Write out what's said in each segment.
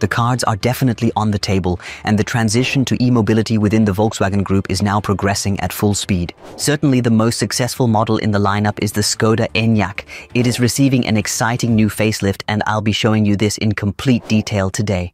The cards are definitely on the table, and the transition to e-mobility within the Volkswagen Group is now progressing at full speed. Certainly the most successful model in the lineup is the Skoda Enyaq. It is receiving an exciting new facelift, and I'll be showing you this in complete detail today.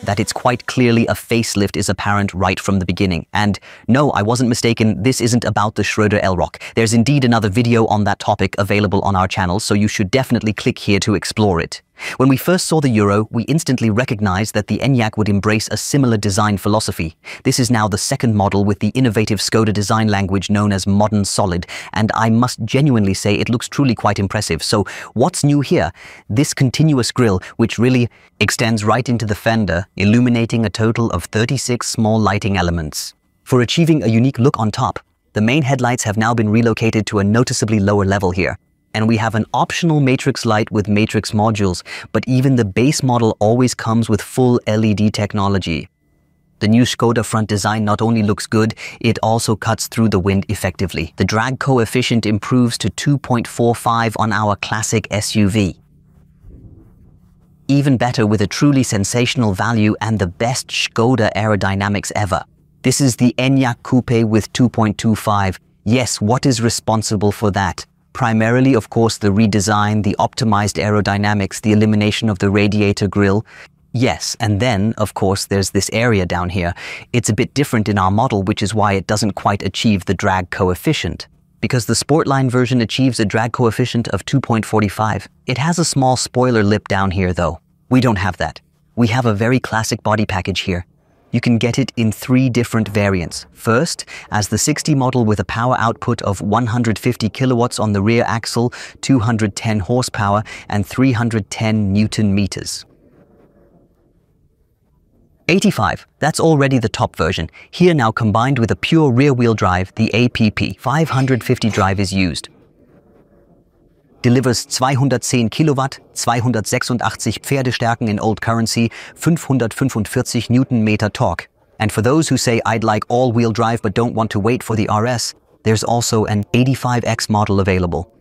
That it's quite clearly a facelift is apparent right from the beginning. And no, I wasn't mistaken, this isn't about the Skoda Enyaq. There's indeed another video on that topic available on our channel, so you should definitely click here to explore it. When we first saw the Euro, we instantly recognized that the Enyaq would embrace a similar design philosophy. This is now the second model with the innovative Skoda design language known as Modern Solid, and I must genuinely say it looks truly quite impressive. So what's new here? This continuous grille, which really extends right into the fender, illuminating a total of 36 small lighting elements. For achieving a unique look on top, the main headlights have now been relocated to a noticeably lower level here. And we have an optional matrix light with matrix modules, but even the base model always comes with full LED technology. The new Skoda front design not only looks good, it also cuts through the wind effectively. The drag coefficient improves to 2.45 on our classic SUV. Even better with a truly sensational value and the best Skoda aerodynamics ever. This is the Enyaq Coupe with 2.25. Yes, what is responsible for that? Primarily, of course, the redesign, the optimized aerodynamics, the elimination of the radiator grille. Yes, and then, of course, there's this area down here. It's a bit different in our model, which is why it doesn't quite achieve the drag coefficient. Because the Sportline version achieves a drag coefficient of 2.45. It has a small spoiler lip down here, though. We don't have that. We have a very classic body package here. You can get it in 3 different variants. First, as the 60 model with a power output of 150 kilowatts on the rear axle, 210 horsepower, and 310 Newton meters. 85, that's already the top version. Here now combined with a pure rear-wheel drive, the APP 550 drive is used. Delivers 210 Kilowatt, 286 Pferdestärken in old currency, 545 Newtonmeter torque. And for those who say I'd like all-wheel drive but don't want to wait for the RS, there's also an 85X model available.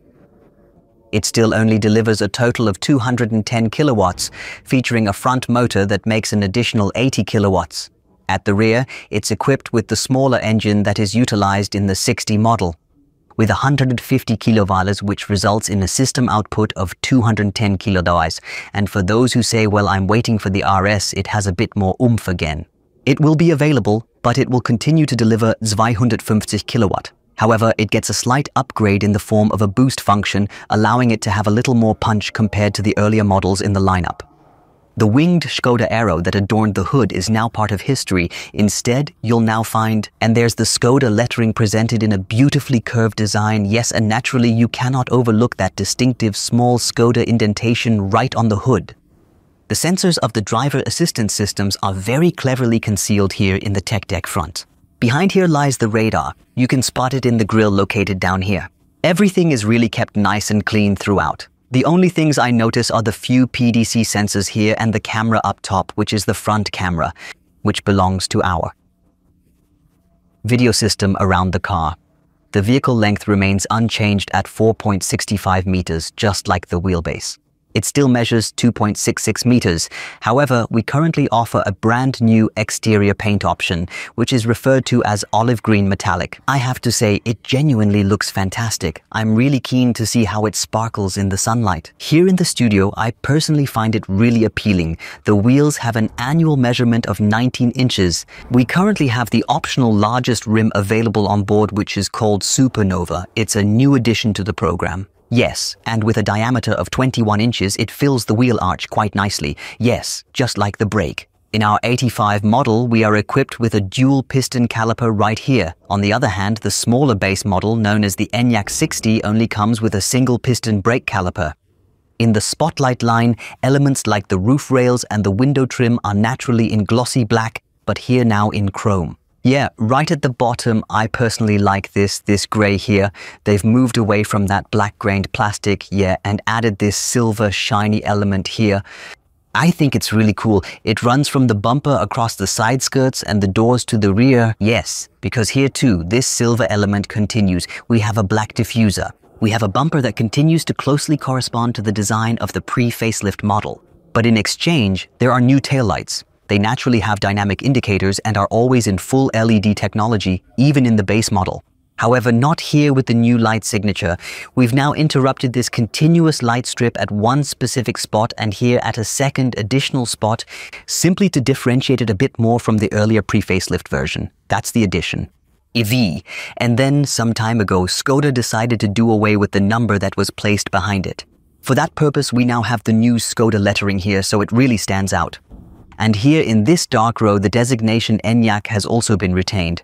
It still only delivers a total of 210 kilowatts, featuring a front motor that makes an additional 80 kilowatts. At the rear, it's equipped with the smaller engine that is utilized in the 60 model, with 150 kilovolts, which results in a system output of 210 kilowatts. And for those who say, well, I'm waiting for the RS, it has a bit more oomph again. It will be available, but it will continue to deliver 250 kilowatt. However, it gets a slight upgrade in the form of a boost function, allowing it to have a little more punch compared to the earlier models in the lineup. The winged Skoda arrow that adorned the hood is now part of history. Instead, you'll now find, and there's the Skoda lettering presented in a beautifully curved design. Yes, and naturally you cannot overlook that distinctive small Skoda indentation right on the hood. The sensors of the driver assistance systems are very cleverly concealed here in the tech deck front. Behind here lies the radar. You can spot it in the grille located down here. Everything is really kept nice and clean throughout. The only things I notice are the few PDC sensors here and the camera up top, which is the front camera, which belongs to our video system around the car. The vehicle length remains unchanged at 4.65 meters, just like the wheelbase. It still measures 2.66 meters. However, we currently offer a brand new exterior paint option, which is referred to as olive green metallic. I have to say, it genuinely looks fantastic. I'm really keen to see how it sparkles in the sunlight. Here in the studio, I personally find it really appealing. The wheels have an annual measurement of 19 inches. We currently have the optional largest rim available on board, which is called Supernova. It's a new addition to the program. Yes, and with a diameter of 21 inches, it fills the wheel arch quite nicely. Yes, just like the brake. In our 85 model, we are equipped with a dual piston caliper right here. On the other hand, the smaller base model, known as the Enyaq 60, only comes with a single piston brake caliper. In the Spotlight line, elements like the roof rails and the window trim are naturally in glossy black, but here now in chrome. Yeah, right at the bottom, I personally like this gray here. They've moved away from that black-grained plastic, yeah, and added this silver shiny element here. I think it's really cool. It runs from the bumper across the side skirts and the doors to the rear. Yes, because here too, this silver element continues. We have a black diffuser. We have a bumper that continues to closely correspond to the design of the pre-facelift model. But in exchange, there are new taillights. They naturally have dynamic indicators and are always in full LED technology, even in the base model. However, not here with the new light signature. We've now interrupted this continuous light strip at one specific spot and here at a second additional spot, simply to differentiate it a bit more from the earlier pre-facelift version. That's the addition. EV. And then, some time ago, Skoda decided to do away with the number that was placed behind it. For that purpose, we now have the new Skoda lettering here, so it really stands out. And here in this dark row, the designation Enyaq has also been retained.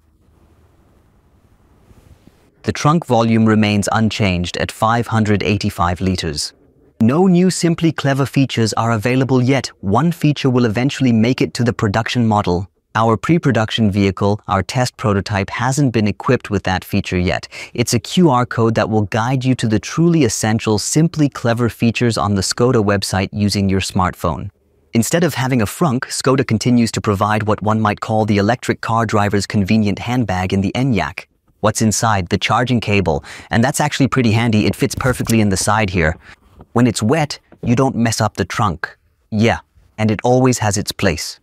The trunk volume remains unchanged at 585 liters. No new Simply Clever features are available yet. One feature will eventually make it to the production model. Our pre-production vehicle, our test prototype, hasn't been equipped with that feature yet. It's a QR code that will guide you to the truly essential Simply Clever features on the Skoda website using your smartphone. Instead of having a frunk, Skoda continues to provide what one might call the electric car driver's convenient handbag in the Enyaq. What's inside? The charging cable. And that's actually pretty handy. It fits perfectly in the side here. When it's wet, you don't mess up the trunk. Yeah, and it always has its place.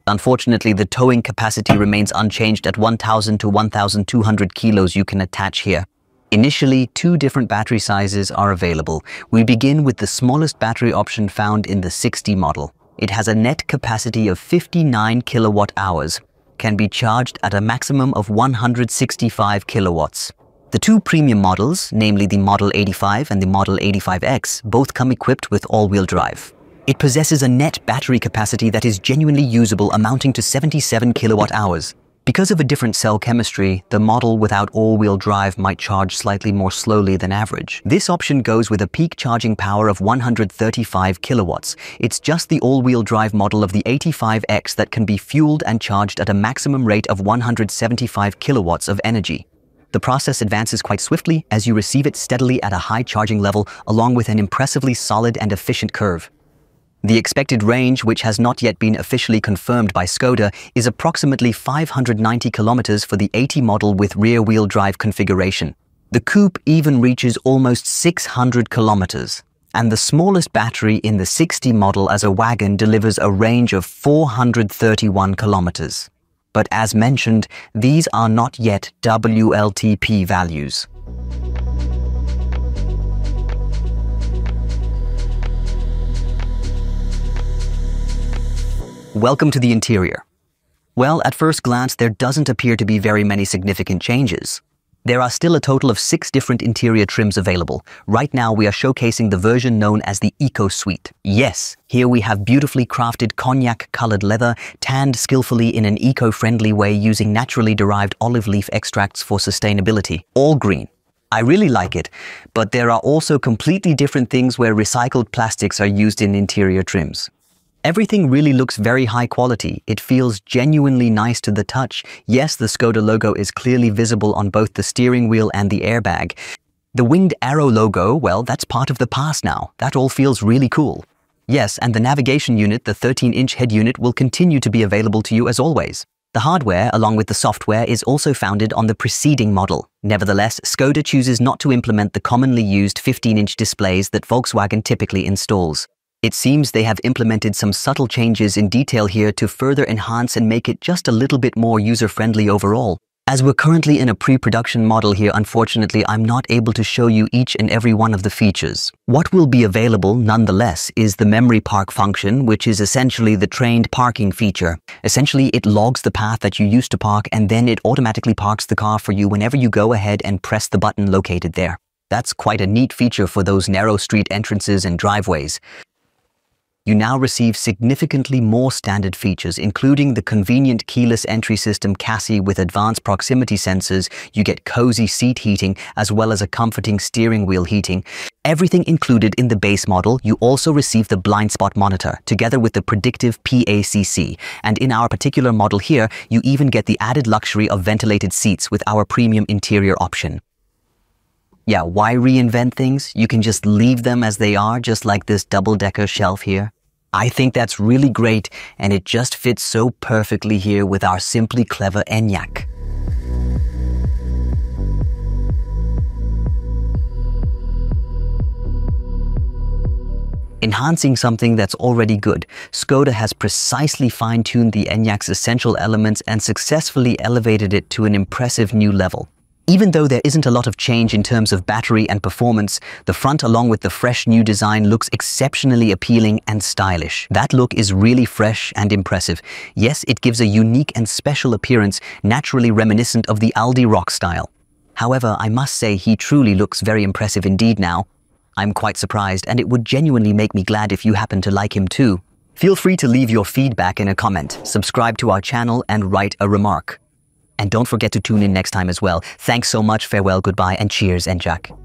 Unfortunately, the towing capacity remains unchanged at 1,000 to 1,200 kilos you can attach here. Initially, 2 different battery sizes are available. We begin with the smallest battery option found in the 60 model. It has a net capacity of 59 kilowatt hours. Can be charged at a maximum of 165 kilowatts. The 2 premium models, namely the Model 85 and the Model 85X, both come equipped with all-wheel drive. It possesses a net battery capacity that is genuinely usable, amounting to 77 kilowatt hours. Because of a different cell chemistry, the model without all-wheel drive might charge slightly more slowly than average. This option goes with a peak charging power of 135 kilowatts. It's just the all-wheel drive model of the 85X that can be fueled and charged at a maximum rate of 175 kilowatts of energy. The process advances quite swiftly as you receive it steadily at a high charging level, along with an impressively solid and efficient curve. The expected range, which has not yet been officially confirmed by Skoda, is approximately 590 kilometers for the 80 model with rear-wheel drive configuration. The coupe even reaches almost 600 kilometers. And the smallest battery in the 60 model as a wagon delivers a range of 431 kilometers. But as mentioned, these are not yet WLTP values. Welcome to the interior. Well, at first glance, there doesn't appear to be very many significant changes. There are still a total of 6 different interior trims available. Right now, we are showcasing the version known as the Eco Suite. Yes, here we have beautifully crafted cognac-colored leather, tanned skillfully in an eco-friendly way using naturally derived olive leaf extracts for sustainability. All green. I really like it, but there are also completely different things where recycled plastics are used in interior trims. Everything really looks very high quality. It feels genuinely nice to the touch. Yes, the Skoda logo is clearly visible on both the steering wheel and the airbag. The winged arrow logo, well, that's part of the past now. That all feels really cool. Yes, and the navigation unit, the 13-inch head unit, will continue to be available to you as always. The hardware, along with the software, is also founded on the preceding model. Nevertheless, Skoda chooses not to implement the commonly used 15-inch displays that Volkswagen typically installs. It seems they have implemented some subtle changes in detail here to further enhance and make it just a little bit more user-friendly overall. As we're currently in a pre-production model here, unfortunately, I'm not able to show you each and every one of the features. What will be available, nonetheless, is the memory park function, which is essentially the trained parking feature. Essentially, it logs the path that you used to park, and then it automatically parks the car for you whenever you go ahead and press the button located there. That's quite a neat feature for those narrow street entrances and driveways. You now receive significantly more standard features, including the convenient keyless entry system chassis with advanced proximity sensors. You get cozy seat heating as well as a comforting steering wheel heating. Everything included in the base model. You also receive the blind spot monitor together with the predictive PACC. And in our particular model here, you even get the added luxury of ventilated seats with our premium interior option. Yeah, why reinvent things? You can just leave them as they are, just like this double-decker shelf here. I think that's really great, and it just fits so perfectly here with our simply clever Enyaq. Enhancing something that's already good, Skoda has precisely fine-tuned the Enyaq's essential elements and successfully elevated it to an impressive new level. Even though there isn't a lot of change in terms of battery and performance, the front along with the fresh new design looks exceptionally appealing and stylish. That look is really fresh and impressive. Yes, it gives a unique and special appearance, naturally reminiscent of the Aldi rock style. However, I must say he truly looks very impressive indeed now. I'm quite surprised, and it would genuinely make me glad if you happen to like him too. Feel free to leave your feedback in a comment, subscribe to our channel, and write a remark. And don't forget to tune in next time as well. Thanks so much, farewell, goodbye, and cheers, Enyaq.